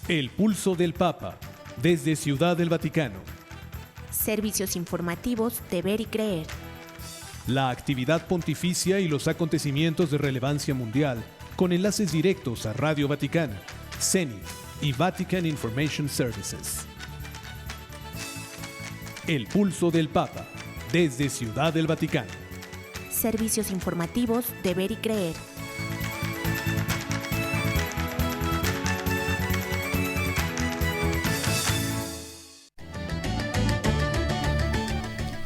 El pulso del Papa, desde Ciudad del Vaticano. Servicios informativos de Ver y Creer. La actividad pontificia y los acontecimientos de relevancia mundial, con enlaces directos a Radio Vaticana, CENI y Vatican Information Services. El pulso del Papa, desde Ciudad del Vaticano. Servicios informativos de Ver y Creer.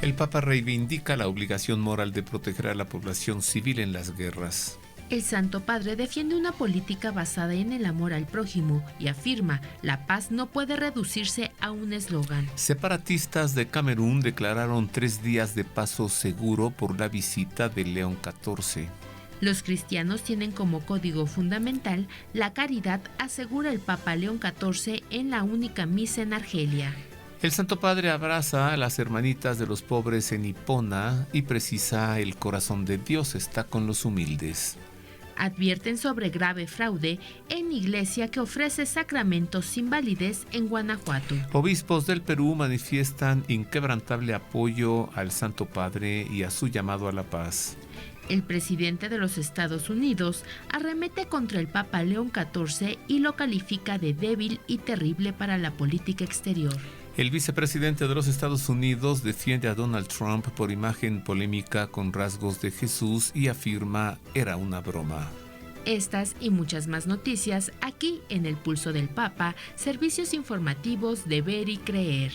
El Papa reivindica la obligación moral de proteger a la población civil en las guerras. El Santo Padre defiende una política basada en el amor al prójimo y afirma: la paz no puede reducirse a un eslogan. Separatistas de Camerún declararon 3 días de paso seguro por la visita de León XIV. Los cristianos tienen como código fundamental la caridad, asegura el Papa León XIV en la única misa en Argelia. El Santo Padre abraza a las hermanitas de los pobres en Hipona y precisa: el corazón de Dios está con los humildes. Advierten sobre grave fraude en iglesia que ofrece sacramentos sin validez en Guanajuato. Obispos del Perú manifiestan inquebrantable apoyo al Santo Padre y a su llamado a la paz. El presidente de los Estados Unidos arremete contra el Papa León XIV y lo califica de débil y terrible para la política exterior. El vicepresidente de los Estados Unidos defiende a Donald Trump por imagen polémica con rasgos de Jesús y afirma: era una broma. Estas y muchas más noticias aquí en El Pulso del Papa, servicios informativos de Ver y Creer.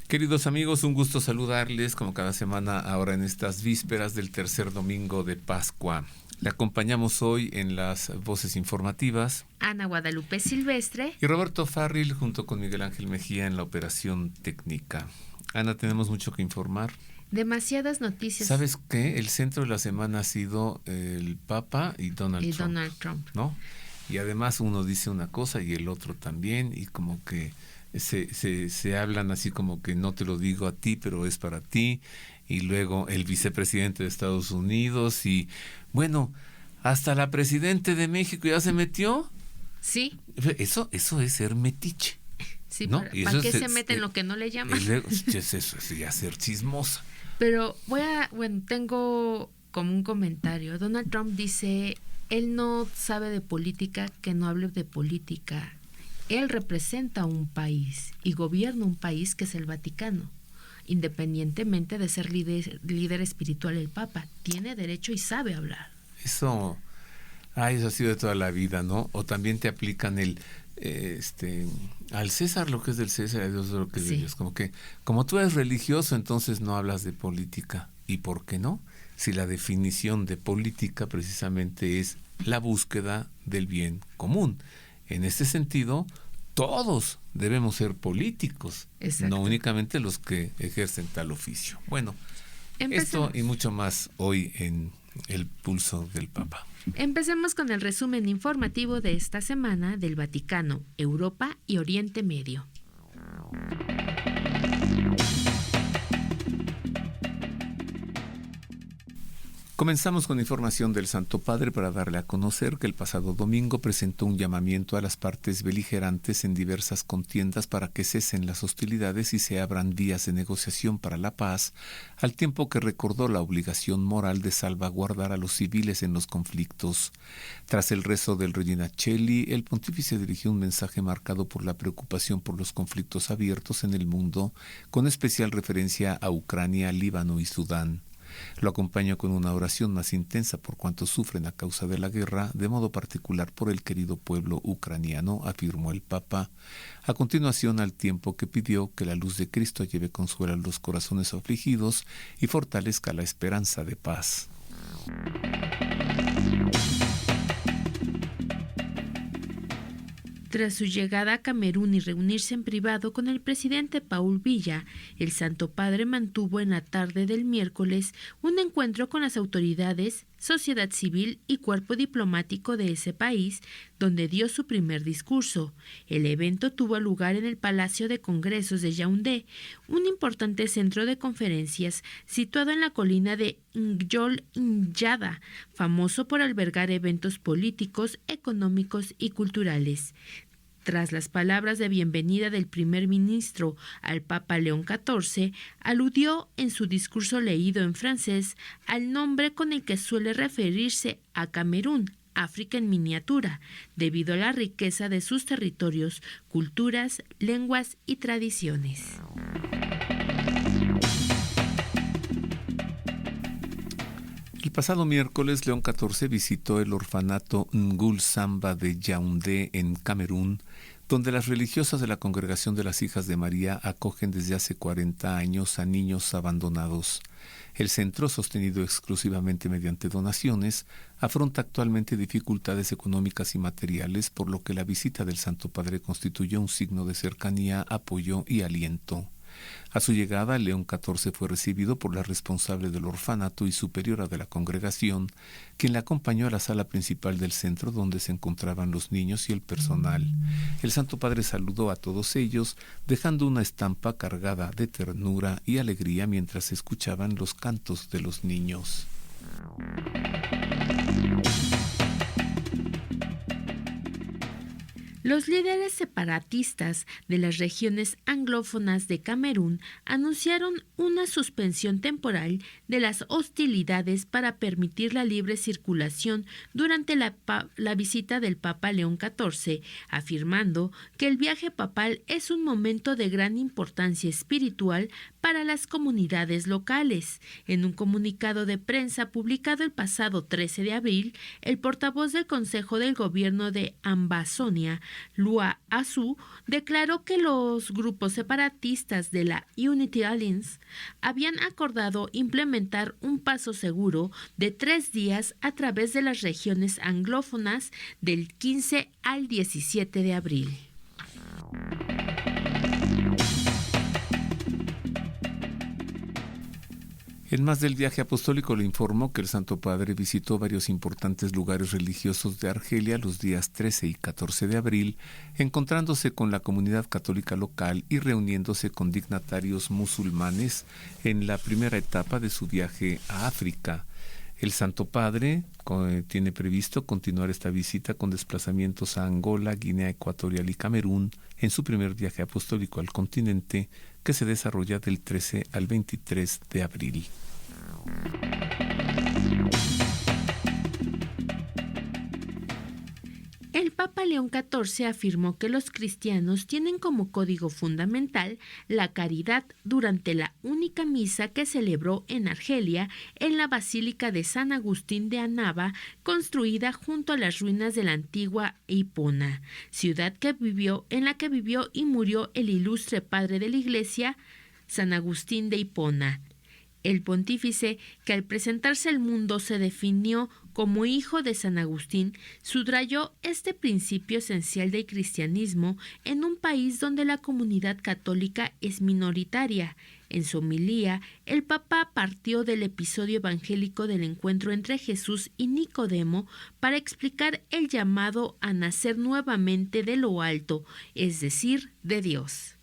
Queridos amigos, un gusto saludarles como cada semana ahora en estas vísperas del tercer domingo de Pascua. Le acompañamos hoy en las voces informativas Ana Guadalupe Silvestre y Roberto Farril junto con Miguel Ángel Mejía en la operación técnica. Ana, tenemos mucho que informar. Demasiadas noticias. ¿Sabes qué? El centro de la semana ha sido el Papa y Donald Trump, ¿no? Y además uno dice una cosa y el otro también, y como que se hablan así como que no te lo digo a ti, pero es para ti. Y luego el vicepresidente de Estados Unidos y, bueno, hasta la presidente de México ya se metió. Sí. Eso es ser metiche. Sí, ¿no? ¿Para qué se mete en lo que no le llaman? Eso es ya ser chismosa. Pero tengo como un comentario. Donald Trump dice: él no sabe de política, que no hable de política. Él representa un país y gobierna un país que es el Vaticano. Independientemente de ser líder espiritual el Papa, tiene derecho y sabe hablar. Eso ha sido de toda la vida, ¿no? O también te aplican al César lo que es del César, a Dios lo que es de Dios. Como tú eres religioso, entonces no hablas de política. ¿Y por qué no? Si la definición de política precisamente es la búsqueda del bien común. En este sentido, todos debemos ser políticos, no únicamente los que ejercen tal oficio. Bueno, Esto y mucho más hoy en El Pulso del Papa. Empecemos con el resumen informativo de esta semana del Vaticano, Europa y Oriente Medio. Comenzamos con información del Santo Padre para darle a conocer que el pasado domingo presentó un llamamiento a las partes beligerantes en diversas contiendas para que cesen las hostilidades y se abran vías de negociación para la paz, al tiempo que recordó la obligación moral de salvaguardar a los civiles en los conflictos. Tras el rezo del Regina Coeli, el pontífice dirigió un mensaje marcado por la preocupación por los conflictos abiertos en el mundo, con especial referencia a Ucrania, Líbano y Sudán. Lo acompañó con una oración más intensa por cuanto sufren a causa de la guerra, de modo particular por el querido pueblo ucraniano, afirmó el Papa, a continuación al tiempo que pidió que la luz de Cristo lleve consuelo a los corazones afligidos y fortalezca la esperanza de paz. Tras su llegada a Camerún y reunirse en privado con el presidente Paul Biya, el Santo Padre mantuvo en la tarde del miércoles un encuentro con las autoridades, sociedad civil y cuerpo diplomático de ese país, donde dio su primer discurso. El evento tuvo lugar en el Palacio de Congresos de Yaoundé, un importante centro de conferencias situado en la colina de Njol Nyada, famoso por albergar eventos políticos, económicos y culturales. Tras las palabras de bienvenida del primer ministro al Papa León XIV, aludió en su discurso leído en francés al nombre con el que suele referirse a Camerún, África en miniatura, debido a la riqueza de sus territorios, culturas, lenguas y tradiciones. El pasado miércoles, León XIV visitó el orfanato Ngul Samba de Yaoundé, en Camerún, donde las religiosas de la Congregación de las Hijas de María acogen desde hace 40 años a niños abandonados. El centro, sostenido exclusivamente mediante donaciones, afronta actualmente dificultades económicas y materiales, por lo que la visita del Santo Padre constituyó un signo de cercanía, apoyo y aliento. A su llegada, León XIV fue recibido por la responsable del orfanato y superiora de la congregación, quien la acompañó a la sala principal del centro, donde se encontraban los niños y el personal. El Santo Padre saludó a todos ellos, dejando una estampa cargada de ternura y alegría mientras escuchaban los cantos de los niños. Los líderes separatistas de las regiones anglófonas de Camerún anunciaron una suspensión temporal de las hostilidades para permitir la libre circulación durante la visita del Papa León XIV, afirmando que el viaje papal es un momento de gran importancia espiritual para las comunidades locales. En un comunicado de prensa publicado el pasado 13 de abril, el portavoz del Consejo del Gobierno de Ambazonia, Lua Azu, declaró que los grupos separatistas de la Unity Alliance habían acordado implementar un paso seguro de 3 días a través de las regiones anglófonas del 15 al 17 de abril. En más del viaje apostólico, le informó que el Santo Padre visitó varios importantes lugares religiosos de Argelia los días 13 y 14 de abril, encontrándose con la comunidad católica local y reuniéndose con dignatarios musulmanes en la primera etapa de su viaje a África. El Santo Padre tiene previsto continuar esta visita con desplazamientos a Angola, Guinea Ecuatorial y Camerún en su primer viaje apostólico al continente, que se desarrolla del 13 al 23 de abril. El Papa León XIV afirmó que los cristianos tienen como código fundamental la caridad durante la única misa que celebró en Argelia, en la Basílica de San Agustín de Annaba, construida junto a las ruinas de la antigua Hipona, ciudad en la que vivió y murió el ilustre padre de la Iglesia, San Agustín de Hipona. El pontífice, que al presentarse al mundo se definió como hijo de San Agustín, subrayó este principio esencial del cristianismo en un país donde la comunidad católica es minoritaria. En su homilía, el Papa partió del episodio evangélico del encuentro entre Jesús y Nicodemo para explicar el llamado a nacer nuevamente de lo alto, es decir, de Dios.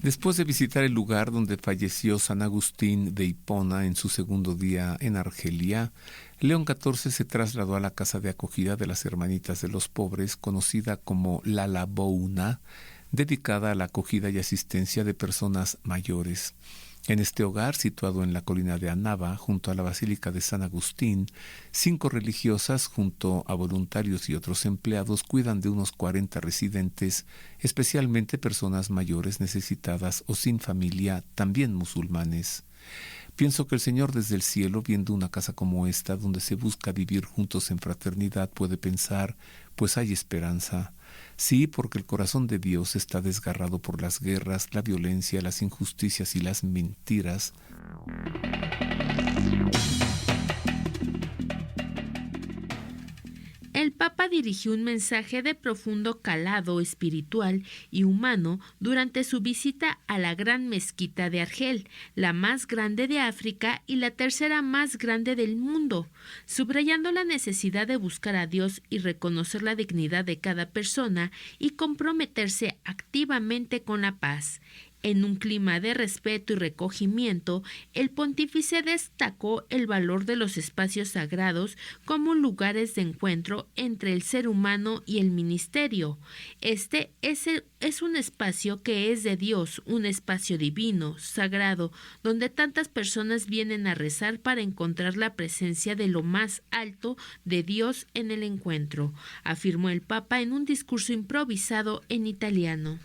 Después de visitar el lugar donde falleció San Agustín de Hipona en su segundo día en Argelia, León XIV se trasladó a la casa de acogida de las Hermanitas de los Pobres, conocida como La Labouna, dedicada a la acogida y asistencia de personas mayores. En este hogar, situado en la colina de Annaba, junto a la Basílica de San Agustín, 5 religiosas, junto a voluntarios y otros empleados, cuidan de unos 40 residentes, especialmente personas mayores necesitadas o sin familia, también musulmanes. Pienso que el Señor desde el cielo, viendo una casa como esta, donde se busca vivir juntos en fraternidad, puede pensar, pues hay esperanza. Sí, porque el corazón de Dios está desgarrado por las guerras, la violencia, las injusticias y las mentiras. El el Papa dirigió un mensaje de profundo calado espiritual y humano durante su visita a la Gran Mezquita de Argel, la más grande de África y la tercera más grande del mundo, subrayando la necesidad de buscar a Dios y reconocer la dignidad de cada persona y comprometerse activamente con la paz. En un clima de respeto y recogimiento, el pontífice destacó el valor de los espacios sagrados como lugares de encuentro entre el ser humano y el ministerio. Este es un espacio que es de Dios, un espacio divino, sagrado, donde tantas personas vienen a rezar para encontrar la presencia de lo más alto de Dios en el encuentro, afirmó el Papa en un discurso improvisado en italiano.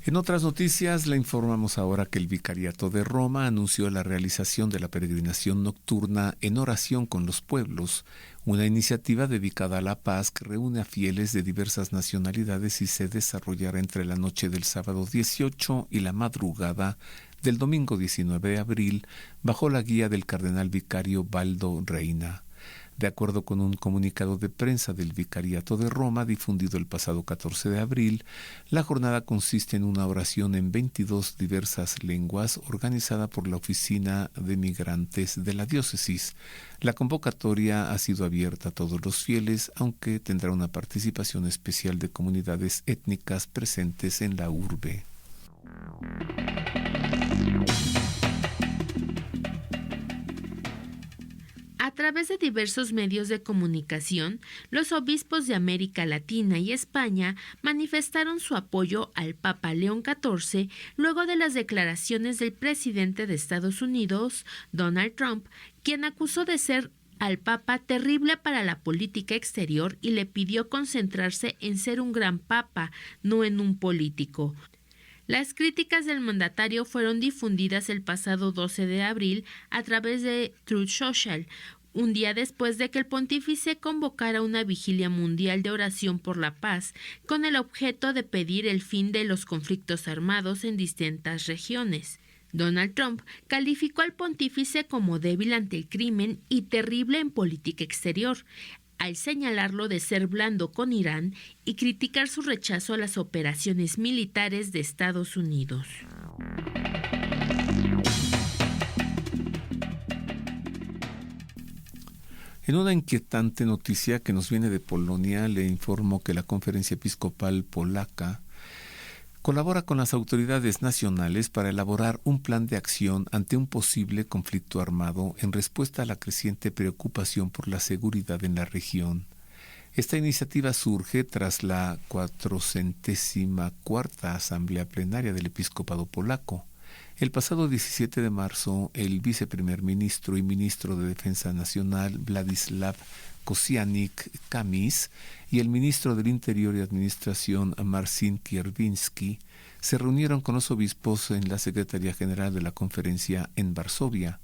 En otras noticias, le informamos ahora que el Vicariato de Roma anunció la realización de la peregrinación nocturna en oración con los pueblos, una iniciativa dedicada a la paz que reúne a fieles de diversas nacionalidades y se desarrollará entre la noche del sábado 18 y la madrugada del domingo 19 de abril, bajo la guía del cardenal vicario Baldo Reina. De acuerdo con un comunicado de prensa del Vicariato de Roma difundido el pasado 14 de abril, la jornada consiste en una oración en 22 diversas lenguas organizada por la Oficina de Migrantes de la Diócesis. La convocatoria ha sido abierta a todos los fieles, aunque tendrá una participación especial de comunidades étnicas presentes en la urbe. A través de diversos medios de comunicación, los obispos de América Latina y España manifestaron su apoyo al Papa León XIV luego de las declaraciones del presidente de Estados Unidos, Donald Trump, quien acusó de ser al Papa terrible para la política exterior y le pidió concentrarse en ser un gran Papa, no en un político. Las críticas del mandatario fueron difundidas el pasado 12 de abril a través de Truth Social, un día después de que el pontífice convocara una vigilia mundial de oración por la paz, con el objeto de pedir el fin de los conflictos armados en distintas regiones. Donald Trump calificó al pontífice como débil ante el crimen y terrible en política exterior, al señalarlo de ser blando con Irán y criticar su rechazo a las operaciones militares de Estados Unidos. En una inquietante noticia que nos viene de Polonia, le informo que la Conferencia Episcopal Polaca colabora con las autoridades nacionales para elaborar un plan de acción ante un posible conflicto armado en respuesta a la creciente preocupación por la seguridad en la región. Esta iniciativa surge tras la 404ª Asamblea Plenaria del Episcopado Polaco. El pasado 17 de marzo, el viceprimer ministro y ministro de Defensa Nacional, Władysław Kosiniak-Kamysz, y el ministro del Interior y Administración, Marcin Kierwiński, se reunieron con los obispos en la Secretaría General de la Conferencia en Varsovia.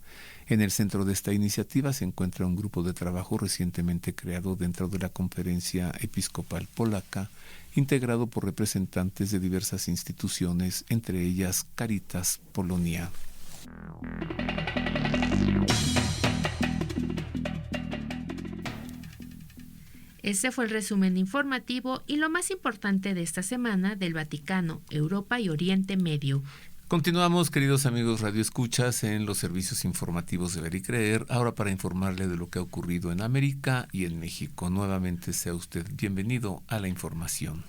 En el centro de esta iniciativa se encuentra un grupo de trabajo recientemente creado dentro de la Conferencia Episcopal Polaca, integrado por representantes de diversas instituciones, entre ellas Caritas Polonia. Este fue el resumen informativo y lo más importante de esta semana del Vaticano, Europa y Oriente Medio. Continuamos, queridos amigos radioescuchas, en los servicios informativos de Ver y Creer, ahora para informarle de lo que ha ocurrido en América y en México. Nuevamente sea usted bienvenido a la información.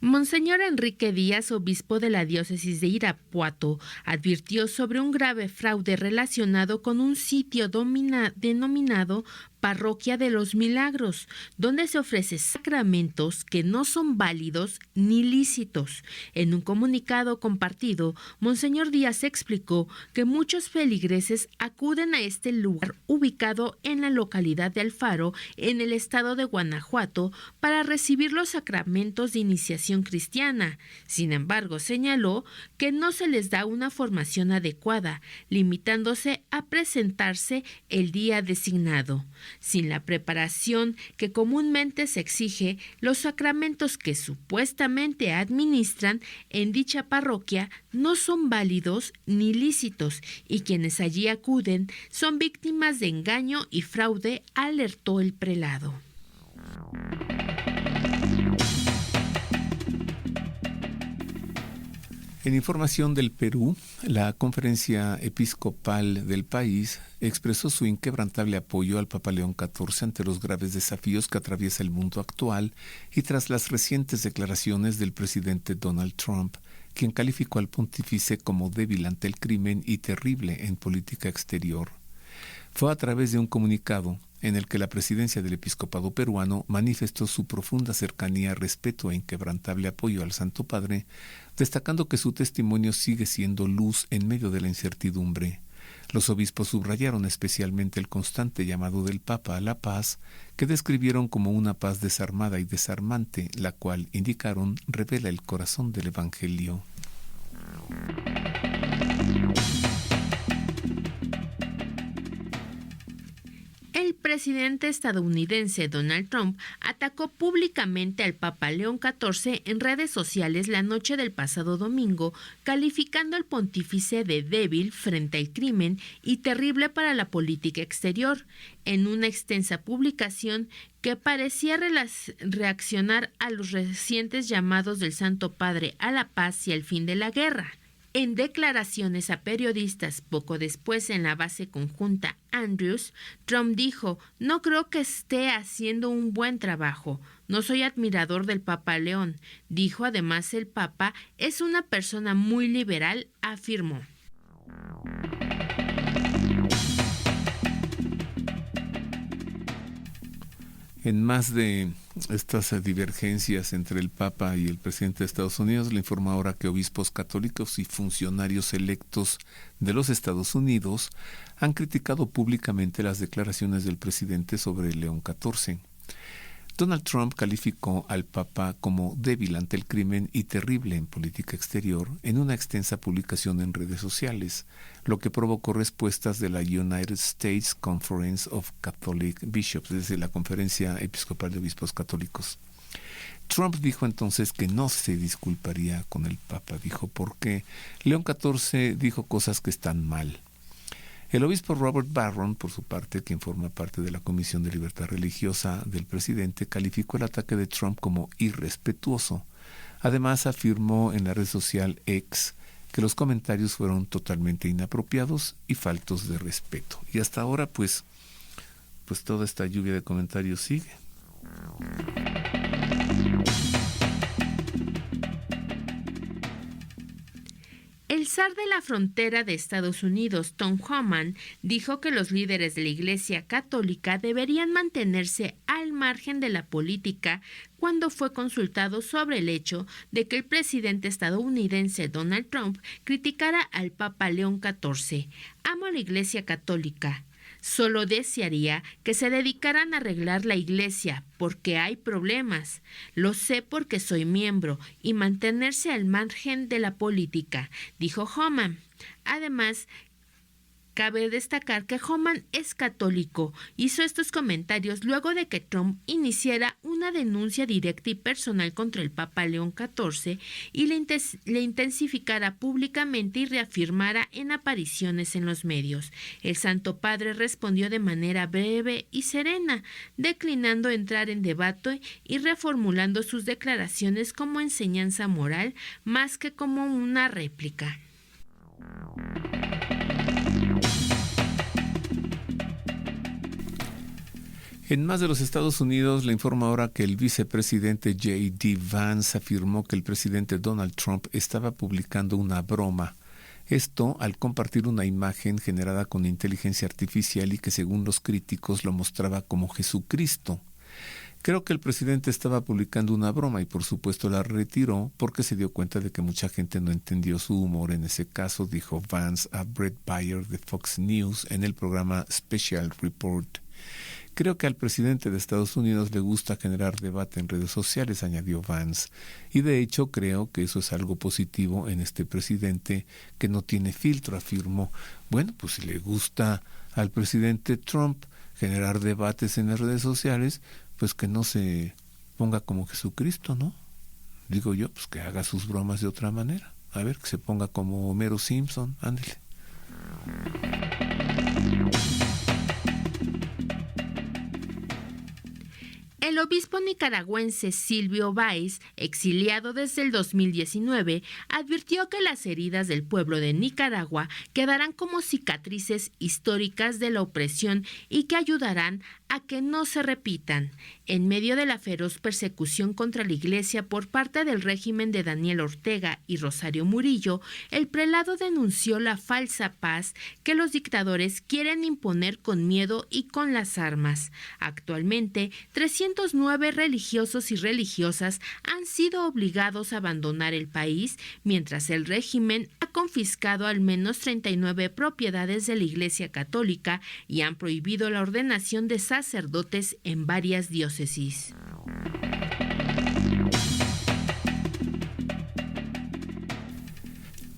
Monseñor Enrique Díaz, obispo de la diócesis de Irapuato, advirtió sobre un grave fraude relacionado con un sitio denominado Parroquia de los Milagros, donde se ofrecen sacramentos que no son válidos ni lícitos. En un comunicado compartido, Monseñor Díaz explicó que muchos feligreses acuden a este lugar ubicado en la localidad de Alfaro, en el estado de Guanajuato, para recibir los sacramentos de iniciación cristiana. Sin embargo, señaló que no se les da una formación adecuada, limitándose a presentarse el día designado. sin la preparación que comúnmente se exige, los sacramentos que supuestamente administran en dicha parroquia no son válidos ni lícitos y quienes allí acuden son víctimas de engaño y fraude, alertó el prelado. En información del Perú, la Conferencia Episcopal del país expresó su inquebrantable apoyo al Papa León XIV ante los graves desafíos que atraviesa el mundo actual y tras las recientes declaraciones del presidente Donald Trump, quien calificó al pontífice como débil ante el crimen y terrible en política exterior. Fue a través de un comunicado en el que la presidencia del episcopado peruano manifestó su profunda cercanía, respeto e inquebrantable apoyo al Santo Padre, destacando que su testimonio sigue siendo luz en medio de la incertidumbre. Los obispos subrayaron especialmente el constante llamado del Papa a la paz, que describieron como una paz desarmada y desarmante, la cual, indicaron, revela el corazón del Evangelio. El presidente estadounidense Donald Trump atacó públicamente al Papa León XIV en redes sociales la noche del pasado domingo, calificando al pontífice de débil frente al crimen y terrible para la política exterior, en una extensa publicación que parecía reaccionar a los recientes llamados del Santo Padre a la paz y al fin de la guerra. En declaraciones a periodistas poco después en la base conjunta Andrews, Trump dijo: "No creo que esté haciendo un buen trabajo. No soy admirador del Papa León". Dijo además: "El Papa es una persona muy liberal", afirmó. En más de estas divergencias entre el Papa y el presidente de Estados Unidos, le informa ahora que obispos católicos y funcionarios electos de los Estados Unidos han criticado públicamente las declaraciones del presidente sobre León XIV. Donald Trump calificó al Papa como débil ante el crimen y terrible en política exterior en una extensa publicación en redes sociales, lo que provocó respuestas de la United States Conference of Catholic Bishops, desde la Conferencia Episcopal de Obispos Católicos. Trump dijo entonces que no se disculparía con el Papa, dijo, porque León XIV dijo cosas que están mal. El obispo Robert Barron, por su parte, quien forma parte de la Comisión de Libertad Religiosa del presidente, calificó el ataque de Trump como irrespetuoso. Además, afirmó en la red social X que los comentarios fueron totalmente inapropiados y faltos de respeto. Y hasta ahora, pues toda esta lluvia de comentarios sigue. El zar de la frontera de Estados Unidos, Tom Homan, dijo que los líderes de la Iglesia Católica deberían mantenerse al margen de la política cuando fue consultado sobre el hecho de que el presidente estadounidense Donald Trump criticara al Papa León XIV. "Amo a la Iglesia Católica. Solo desearía que se dedicaran a arreglar la iglesia porque hay problemas. Lo sé porque soy miembro y mantenerse al margen de la política", dijo Homan. Además, cabe destacar que Homan es católico. Hizo estos comentarios luego de que Trump iniciara una denuncia directa y personal contra el Papa León XIV y le intensificara públicamente y reafirmara en apariciones en los medios. El Santo Padre respondió de manera breve y serena, declinando entrar en debate y reformulando sus declaraciones como enseñanza moral más que como una réplica. En más de los Estados Unidos, le informa ahora que el vicepresidente J.D. Vance afirmó que el presidente Donald Trump estaba publicando una broma. Esto al compartir una imagen generada con inteligencia artificial y que según los críticos lo mostraba como Jesucristo. Creo que el presidente estaba publicando una broma y por supuesto la retiró porque se dio cuenta de que mucha gente no entendió su humor en ese caso, dijo Vance a Bret Baier de Fox News en el programa Special Report. Creo que al presidente de Estados Unidos le gusta generar debate en redes sociales, añadió Vance, y de hecho creo que eso es algo positivo en este presidente que no tiene filtro, afirmó. Bueno, pues si le gusta al presidente Trump generar debates en las redes sociales, pues que no se ponga como Jesucristo, ¿no? Digo yo, pues que haga sus bromas de otra manera. A ver, que se ponga como Homero Simpson, ándele. El obispo nicaragüense Silvio Báez, exiliado desde el 2019, advirtió que las heridas del pueblo de Nicaragua quedarán como cicatrices históricas de la opresión y que ayudarán a que no se repitan. En medio de la feroz persecución contra la Iglesia por parte del régimen de Daniel Ortega y Rosario Murillo, el prelado denunció la falsa paz que los dictadores quieren imponer con miedo y con las armas. Actualmente, 309 religiosos y religiosas han sido obligados a abandonar el país, mientras el régimen ha confiscado al menos 39 propiedades de la Iglesia Católica y han prohibido la ordenación de sacerdotes en varias diócesis.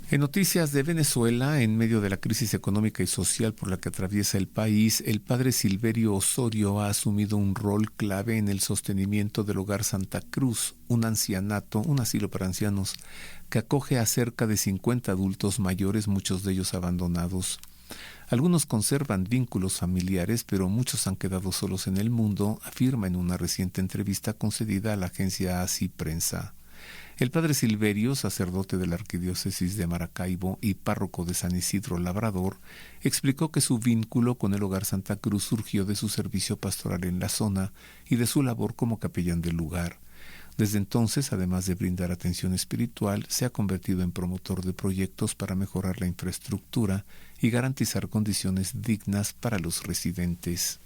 En noticias de Venezuela, en medio de la crisis económica y social por la que atraviesa el país, el padre Silverio Osorio ha asumido un rol clave en el sostenimiento del Hogar Santa Cruz, un ancianato, un asilo para ancianos, que acoge a cerca de 50 adultos mayores, muchos de ellos abandonados. Algunos conservan vínculos familiares, pero muchos han quedado solos en el mundo, afirma en una reciente entrevista concedida a la agencia ASI Prensa. El padre Silverio, sacerdote de la Arquidiócesis de Maracaibo y párroco de San Isidro Labrador, explicó que su vínculo con el Hogar Santa Cruz surgió de su servicio pastoral en la zona y de su labor como capellán del lugar. Desde entonces, además de brindar atención espiritual, se ha convertido en promotor de proyectos para mejorar la infraestructura y garantizar condiciones dignas para los residentes.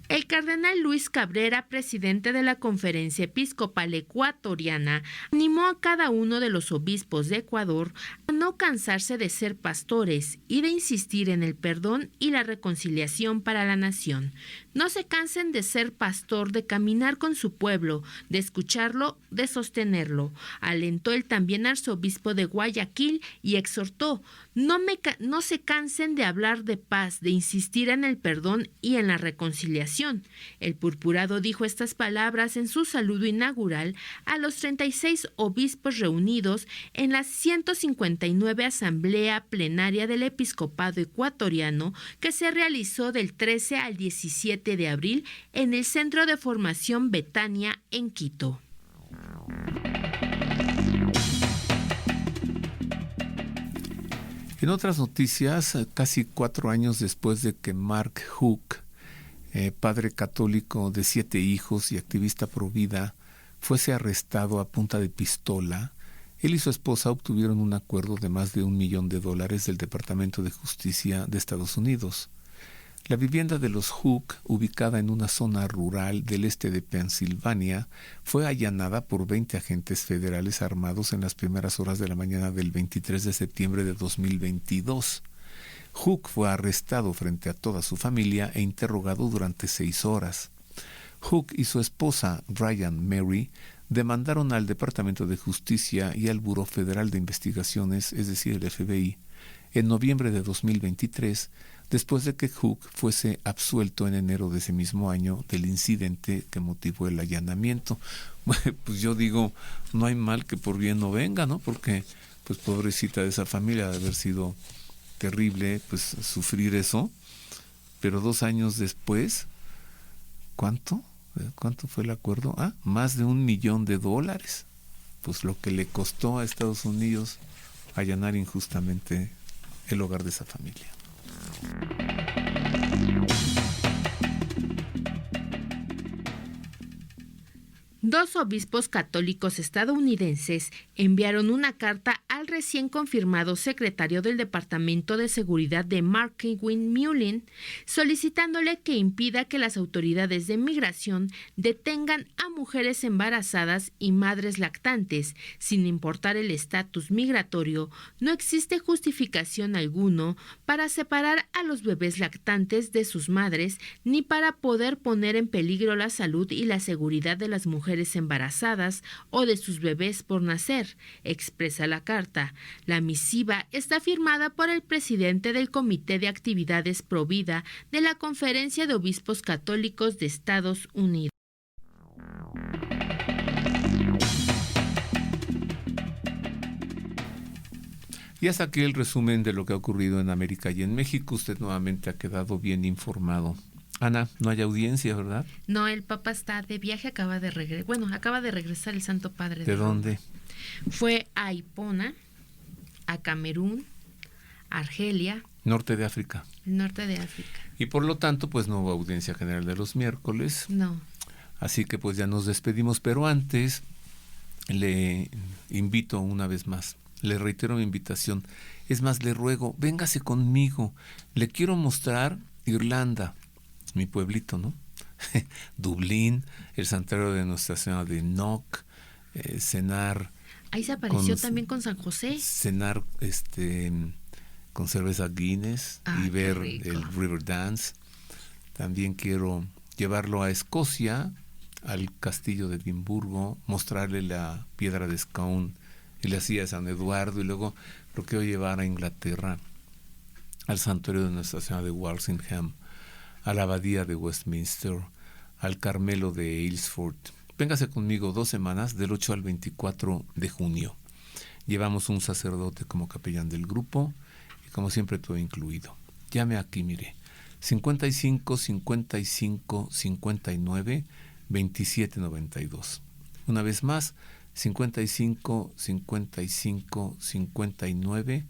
El cardenal Luis Cabrera, presidente de la Conferencia Episcopal Ecuatoriana, animó a cada uno de los obispos de Ecuador a no cansarse de ser pastores y de insistir en el perdón y la reconciliación para la nación. No se cansen de ser pastor, de caminar con su pueblo, de escucharlo, de sostenerlo. Alentó el también arzobispo de Guayaquil y exhortó: no se cansen de hablar de paz, de insistir en el perdón y en la reconciliación. El purpurado dijo estas palabras en su saludo inaugural a los 36 obispos reunidos en la 159 Asamblea Plenaria del Episcopado Ecuatoriano, que se realizó del 13 al 17 de abril en el Centro de Formación Betania en Quito. En otras noticias, casi 4 años después de que Mark Hook, padre católico de 7 hijos y activista pro vida, fuese arrestado a punta de pistola, él y su esposa obtuvieron un acuerdo de más de $1 millón del Departamento de Justicia de Estados Unidos. La vivienda de los Hook, ubicada en una zona rural del este de Pensilvania, fue allanada por 20 agentes federales armados en las primeras horas de la mañana del 23 de septiembre de 2022. Hook fue arrestado frente a toda su familia e interrogado durante 6 horas. Hook y su esposa, Brian Mary, demandaron al Departamento de Justicia y al Buró Federal de Investigaciones, es decir, el FBI, en noviembre de 2023, después de que Hook fuese absuelto en enero de ese mismo año del incidente que motivó el allanamiento. Pues yo digo, no hay mal que por bien no venga, ¿no? Porque, pues pobrecita de esa familia, de haber sido terrible, pues sufrir eso. Pero 2 años después, ¿cuánto fue el acuerdo? Más de $1 millón. Pues lo que le costó a Estados Unidos allanar injustamente el hogar de esa familia. Dos obispos católicos estadounidenses enviaron una carta al recién confirmado secretario del Departamento de Seguridad de Mark Edwin Mullin, solicitándole que impida que las autoridades de migración detengan a mujeres embarazadas y madres lactantes. Sin importar el estatus migratorio, no existe justificación alguno para separar a los bebés lactantes de sus madres, ni para poder poner en peligro la salud y la seguridad de las mujeres mujeres embarazadas o de sus bebés por nacer, expresa la carta. La misiva está firmada por el presidente del Comité de Actividades Provida de la Conferencia de Obispos Católicos de Estados Unidos. Y hasta aquí el resumen de lo que ha ocurrido en América y en México. Usted nuevamente ha quedado bien informado. Ana, no hay audiencia, ¿verdad? No, el Papa está de viaje, acaba de regresar el Santo Padre. ¿De dónde? Fue a Hipona, a Camerún, Argelia. Norte de África. El norte de África. Y por lo tanto, pues no hubo audiencia general de los miércoles. No. Así que pues ya nos despedimos, pero antes le invito una vez más. Le reitero mi invitación. Es más, le ruego, véngase conmigo. Le quiero mostrar Irlanda, mi pueblito, ¿no? Dublín, el santuario de Nuestra Señora de Knock, cenar. Ahí se apareció también con San José. Cenar con cerveza Guinness y ver el River Dance. También quiero llevarlo a Escocia, al castillo de Edimburgo, mostrarle la piedra de Scone y la silla de San Eduardo, y luego lo quiero llevar a Inglaterra, al santuario de Nuestra Señora de Walsingham, a la abadía de Westminster, al Carmelo de Aylesford. Véngase conmigo 2 semanas, del 8 al 24 de junio. Llevamos un sacerdote como capellán del grupo y como siempre todo incluido. Llame aquí, mire, 55 55 59 27 92. Una vez más, 55 55 59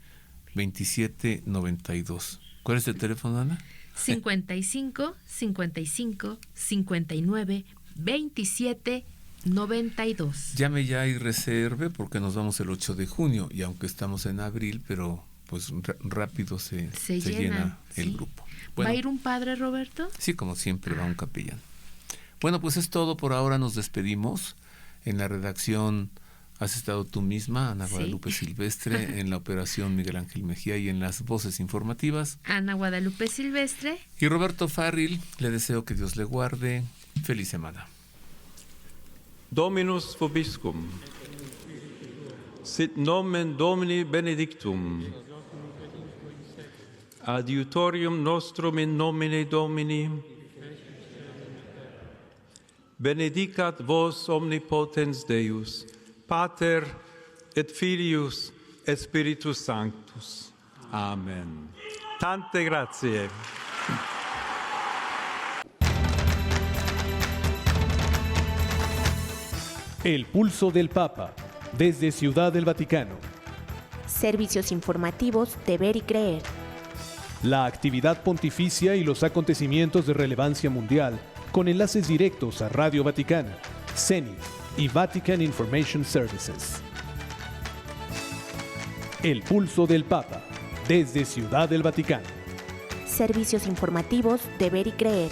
27 92. ¿Cuál es el teléfono, Ana? 55 55 59 27 92. Llame ya y reserve porque nos vamos el 8 de junio y aunque estamos en abril, pero pues rápido se llena el grupo. Bueno, ¿va a ir un padre, Roberto? Sí, como siempre va un capellán. Bueno, pues es todo por ahora, nos despedimos. En la redacción has estado tú misma, Ana Guadalupe Silvestre, en la operación Miguel Ángel Mejía y en las voces informativas Ana Guadalupe Silvestre y Roberto Farril. Le deseo que Dios le guarde. Feliz semana. Dominus vobiscum. Sit nomen Domini benedictum. Adiutorium nostrum in nomine Domini. Benedicat vos omnipotens Deus, Pater et Filius et Spiritus Sanctus. Amen. Tante grazie. El pulso del Papa, desde Ciudad del Vaticano. Servicios informativos de Ver y Creer. La actividad pontificia y los acontecimientos de relevancia mundial, con enlaces directos a Radio Vaticana, Zenith y Vatican Information Services. El pulso del Papa, desde Ciudad del Vaticano. Servicios informativos de Ver y Creer.